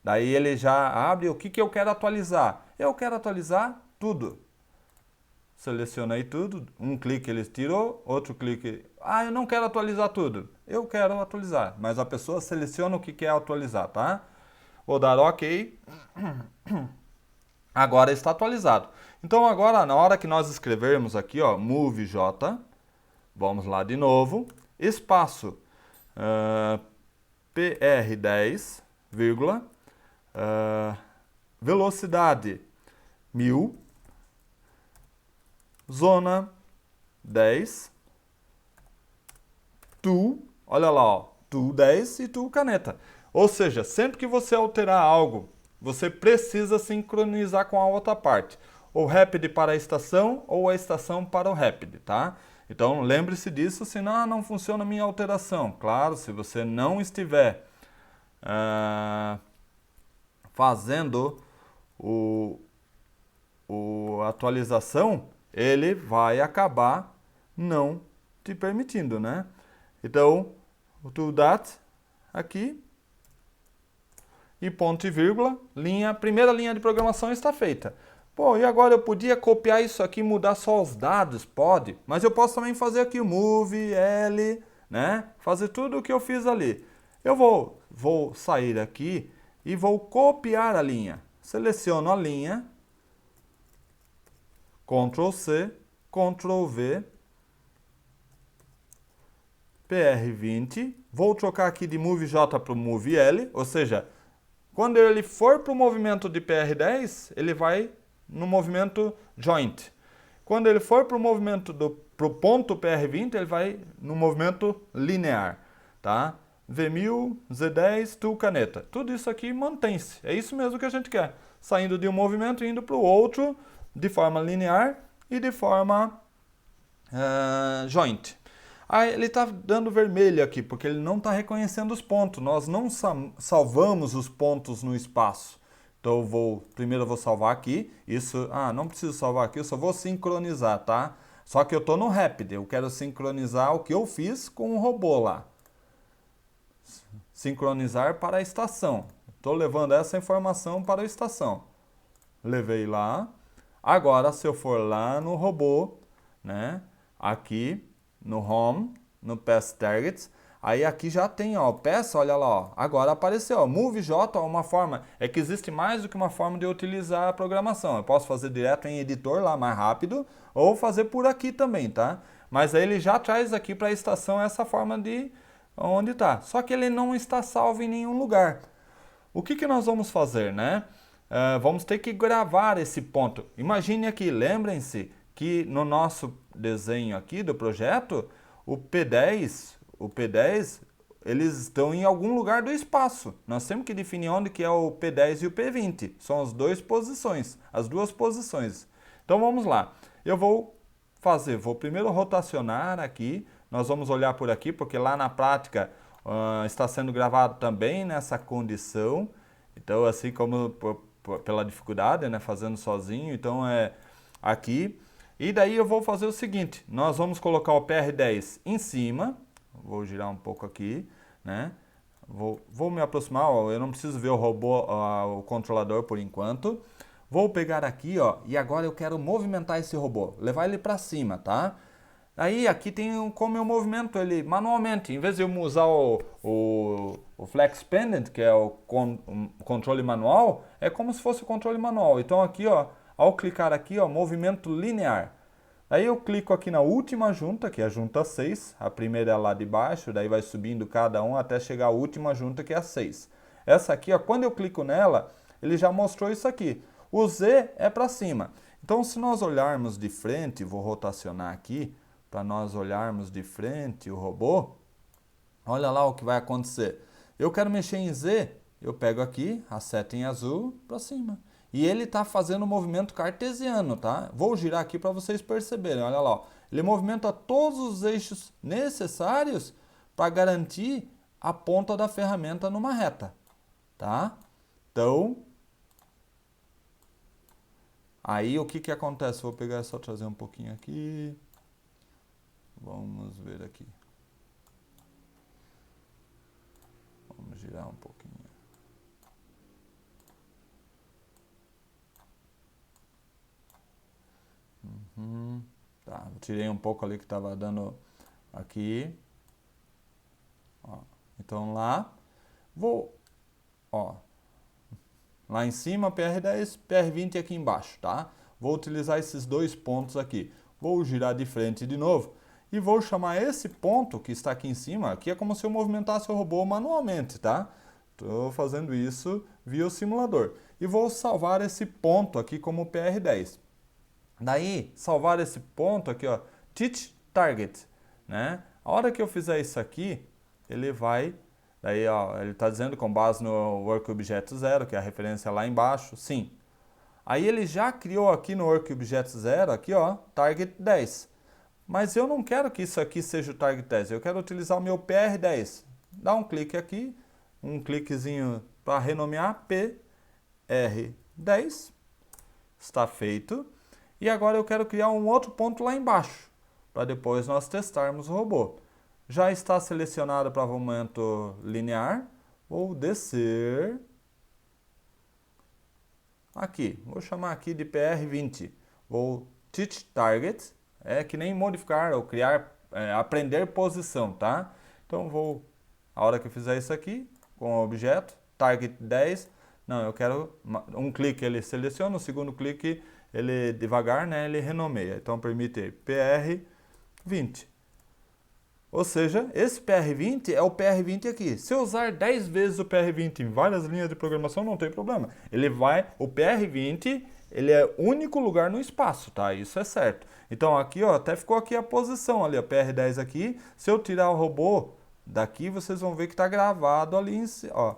Daí ele já abre o que eu quero atualizar. Eu quero atualizar tudo. Selecionei tudo, um clique ele tirou, outro clique... eu não quero atualizar tudo. Eu quero atualizar, mas a pessoa seleciona o que quer atualizar, tá? Vou dar OK. Agora está atualizado. Então agora, na hora que nós escrevermos aqui, ó, move J, vamos lá de novo, espaço PR10, vírgula, velocidade 1000, zona 10, tool, olha lá, ó, tool 10 e tool caneta. Ou seja, sempre que você alterar algo, você precisa sincronizar com a outra parte. O Rapid para a estação ou a estação para o Rapid, tá? Então lembre-se disso, senão não funciona a minha alteração. Claro, se você não estiver fazendo a atualização, ele vai acabar não te permitindo, né? Então, o tooldat aqui e ponto e vírgula, primeira linha de programação está feita. Pô, e agora eu podia copiar isso aqui e mudar só os dados? Pode, mas eu posso também fazer aqui o move, L, né? Fazer tudo o que eu fiz ali. Eu vou sair aqui e vou copiar a linha. Seleciono a linha, Ctrl C, Ctrl V, PR20, vou trocar aqui de Move J para o Move L, ou seja, quando ele for para o movimento de PR10, ele vai no movimento Joint. Quando ele for para o movimento pro ponto PR20, ele vai no movimento linear, tá? V1000, Z10, Tool caneta. Tudo isso aqui mantém-se. É isso mesmo que a gente quer. Saindo de um movimento e indo para o outro de forma linear e de forma joint. Aí ele está dando vermelho aqui, porque ele não está reconhecendo os pontos. Nós não salvamos os pontos no espaço. Então primeiro eu vou salvar aqui. Isso, não preciso salvar aqui, eu só vou sincronizar, tá? Só que eu estou no Rapid, eu quero sincronizar o que eu fiz com o robô lá. Sincronizar para a estação. Estou levando essa informação para a estação. Levei lá. Agora, se eu for lá no robô, né? Aqui no Home, no Pass Targets, aí aqui já tem, ó, o Pass, olha lá, ó, agora apareceu, ó, Move J, ó, uma forma, é que existe mais do que uma forma de utilizar a programação. Eu posso fazer direto em editor lá, mais rápido, ou fazer por aqui também, tá? Mas aí ele já traz aqui para a estação essa forma de onde está. Só que ele não está salvo em nenhum lugar. O que nós vamos fazer, né? Vamos ter que gravar esse ponto. Imagine aqui, lembrem-se que no nosso desenho aqui do projeto, o P10, eles estão em algum lugar do espaço. Nós temos que definir onde que é o P10 e o P20. São as duas posições. Então vamos lá. Eu vou primeiro rotacionar aqui. Nós vamos olhar por aqui, porque lá na prática está sendo gravado também nessa condição. Então, assim como pela dificuldade, né, fazendo sozinho, então é aqui. E daí eu vou fazer o seguinte, nós vamos colocar o PR10 em cima, vou girar um pouco aqui, né? Vou me aproximar, ó, eu não preciso ver o robô, o controlador por enquanto. Vou pegar aqui, ó, e agora eu quero movimentar esse robô, levar ele para cima, tá? Aí aqui tem como eu movimento ele manualmente, em vez de eu usar o Flex Pendant, que é o controle manual, é como se fosse o controle manual. Então aqui, ó, ao clicar aqui, ó, movimento linear. Aí eu clico aqui na última junta, que é a junta 6, a primeira é lá de baixo, daí vai subindo cada um até chegar à última junta, que é a 6. Essa aqui, ó, quando eu clico nela, ele já mostrou isso aqui. O Z é para cima. Então se nós olharmos de frente, vou rotacionar aqui, para nós olharmos de frente o robô, olha lá o que vai acontecer. Eu quero mexer em Z, eu pego aqui, a seta em azul, para cima. E ele está fazendo um movimento cartesiano, tá? Vou girar aqui para vocês perceberem, olha lá. Ó. Ele movimenta todos os eixos necessários para garantir a ponta da ferramenta numa reta, tá? Então, aí o que acontece? Vou pegar só trazer um pouquinho aqui. Vamos ver aqui. Vamos girar um pouquinho. Tá, eu tirei um pouco ali que estava dando aqui. Ó, então lá, lá em cima PR10, PR20 aqui embaixo, tá? Vou utilizar esses dois pontos aqui. Vou girar de frente de novo. E vou chamar esse ponto que está aqui em cima, que é como se eu movimentasse o robô manualmente, tá? Estou fazendo isso via o simulador. E vou salvar esse ponto aqui como PR10. Daí, salvar esse ponto aqui, ó, teach target, né? A hora que eu fizer isso aqui, ele vai, daí, ó, ele está dizendo com base no work objeto 0, que é a referência lá embaixo, sim. Aí ele já criou aqui no work objeto 0, aqui, ó, target 10. Mas eu não quero que isso aqui seja o target 10, eu quero utilizar o meu PR10. Dá um clique aqui, um cliquezinho para renomear, PR10, está feito. E agora eu quero criar um outro ponto lá embaixo, para depois nós testarmos o robô. Já está selecionado para momento linear, vou descer aqui, vou chamar aqui de PR20, vou teach target, é que nem modificar ou criar, aprender posição, tá? Então vou, a hora que eu fizer isso aqui, com o objeto, target 10, não, eu quero, um clique ele seleciona, o segundo clique ele devagar, né, ele renomeia, então permite PR20. Ou seja, esse PR20 é o PR20 aqui. Se eu usar 10 vezes o PR20 em várias linhas de programação, não tem problema. O PR20, ele é o único lugar no espaço, tá? Isso é certo. Então aqui, ó, até ficou aqui a posição ali, ó, PR10 aqui. Se eu tirar o robô daqui, vocês vão ver que está gravado ali em cima, ó.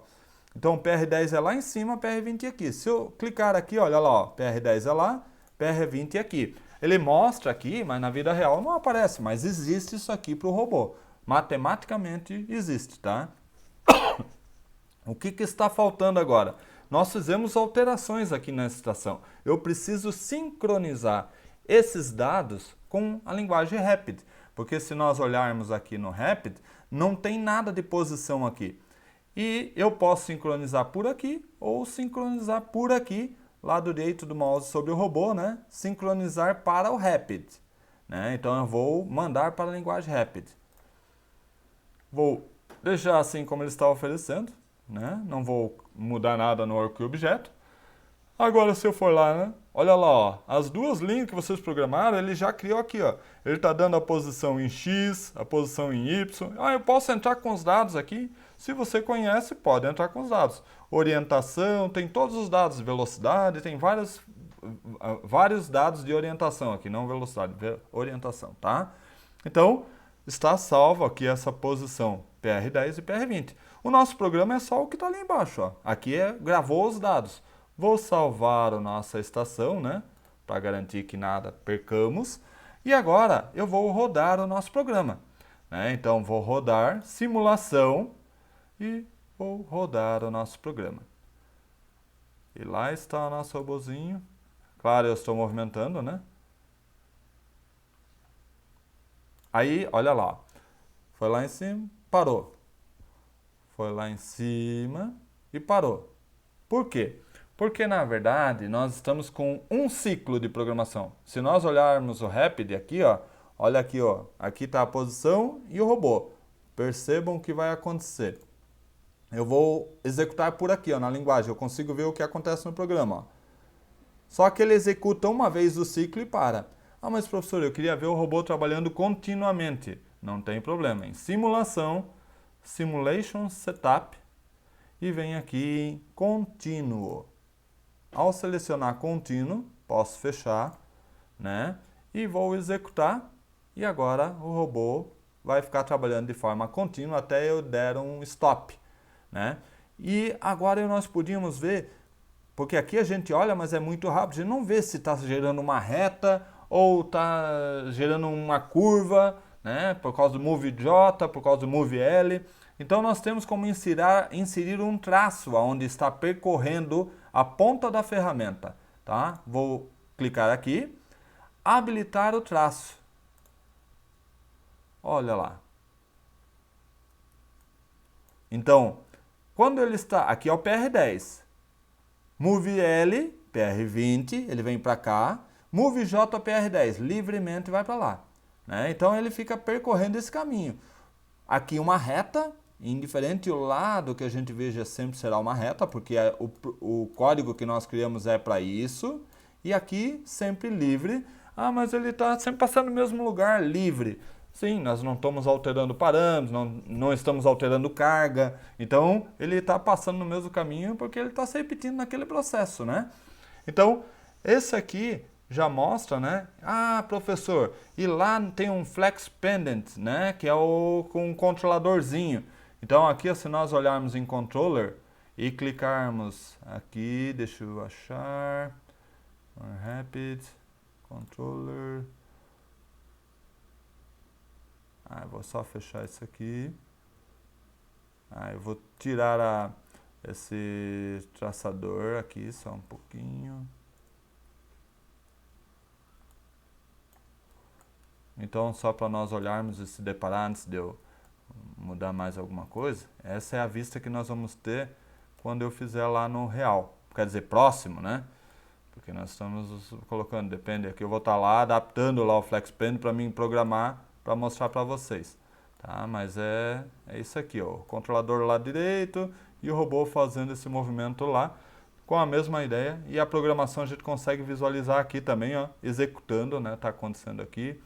Então o PR10 é lá em cima, PR20 aqui. Se eu clicar aqui, olha lá, ó, PR10 é lá, PR20 aqui. Ele mostra aqui, mas na vida real não aparece, mas existe isso aqui para o robô. Matematicamente existe, tá? O que está faltando agora? Nós fizemos alterações aqui nessa estação. Eu preciso sincronizar esses dados com a linguagem Rapid, porque se nós olharmos aqui no Rapid, não tem nada de posição aqui. E eu posso sincronizar por aqui ou sincronizar por aqui, lado direito do mouse sobre o robô, né? Sincronizar para o Rapid, né? Então eu vou mandar para a linguagem Rapid. Vou deixar assim como ele está oferecendo, né? Não vou mudar nada no work objeto. Agora se eu for lá, né? Olha lá, ó, as duas linhas que vocês programaram, ele já criou aqui, ó. Ele está dando a posição em X, a posição em Y. Ah, eu posso entrar com os dados aqui. Se você conhece, pode entrar com os dados. Orientação, tem todos os dados de velocidade, tem vários dados de orientação aqui, não velocidade, orientação, tá? Então, está salvo aqui essa posição PR10 e PR20. O nosso programa é só o que está ali embaixo, ó. Aqui gravou os dados. Vou salvar a nossa estação, né? Para garantir que nada percamos. E agora eu vou rodar o nosso programa, né? Então, vou rodar simulação e vou rodar o nosso programa. E lá está o nosso robozinho. Claro, eu estou movimentando, né? Aí, olha lá. Foi lá em cima, parou. Foi lá em cima e parou. Por quê? Porque, na verdade, nós estamos com um ciclo de programação. Se nós olharmos o Rapid aqui, ó, olha aqui, ó, aqui está a posição e o robô. Percebam o que vai acontecer. Eu vou executar por aqui, ó, na linguagem. Eu consigo ver o que acontece no programa, ó. Só que ele executa uma vez o ciclo e para. Ah, mas professor, eu queria ver o robô trabalhando continuamente. Não tem problema. Em simulação, Simulation Setup, e vem aqui em contínuo. Ao selecionar contínuo, posso fechar, né? E vou executar. E agora o robô vai ficar trabalhando de forma contínua até eu der um stop, né? E agora nós podíamos ver, porque aqui a gente olha, mas é muito rápido, a gente não vê se está gerando uma reta ou está gerando uma curva, né? Por causa do move J, por causa do move L. Então nós temos como inserir um traço onde está percorrendo a ponta da ferramenta, tá? Vou clicar aqui, habilitar o traço. Olha lá. Então, quando ele está, aqui é o PR10, move L, PR20, ele vem para cá, move J, PR10, livremente vai para lá, né? Então ele fica percorrendo esse caminho. Aqui uma reta, indiferente o lado que a gente veja sempre será uma reta, porque o código que nós criamos é para isso. E aqui sempre livre. Ah, mas ele está sempre passando no mesmo lugar, livre. Sim, nós não estamos alterando parâmetros, não estamos alterando carga. Então, ele está passando no mesmo caminho porque ele está se repetindo naquele processo, né? Então, esse aqui já mostra, né? Ah, professor, e lá tem um Flex Pendant, né? Que é com um controladorzinho. Então aqui, se nós olharmos em Controller e clicarmos aqui, deixa eu achar, Rapid, Controller. Eu vou só fechar isso aqui. Eu vou tirar esse traçador aqui, só um pouquinho. Então, só para nós olharmos e se deparar antes de eu mudar mais alguma coisa, essa é a vista que nós vamos ter quando eu fizer lá no real. Quer dizer, próximo, né? Porque nós estamos colocando, depende, aqui eu vou estar lá adaptando lá o FlexPen para mim programar, para mostrar para vocês. Tá? Mas é isso aqui, ó, o controlador lá direito e o robô fazendo esse movimento lá, com a mesma ideia. E a programação a gente consegue visualizar aqui também, ó, executando, né? Tá acontecendo aqui.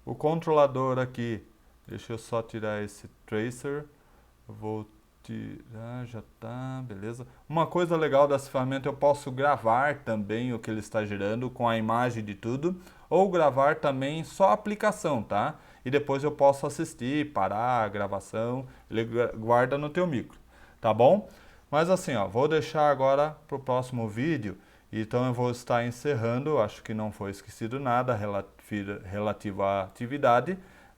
O controlador aqui, deixa eu só tirar esse tracer, eu vou tirar, já tá, beleza. Uma coisa legal dessa ferramenta, eu posso gravar também o que ele está gerando com a imagem de tudo, ou gravar também só a aplicação, tá? E depois eu posso assistir, parar a gravação, ele guarda no teu micro, tá bom? Mas assim, ó, vou deixar agora para o próximo vídeo, então eu vou estar encerrando, acho que não foi esquecido nada relativo à atividade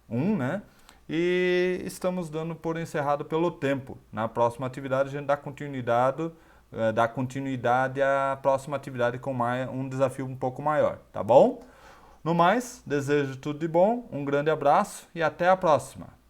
1, né? E estamos dando por encerrado pelo tempo. Na próxima atividade a gente dá continuidade à próxima atividade com um desafio um pouco maior, tá bom? No mais, desejo tudo de bom, um grande abraço e até a próxima!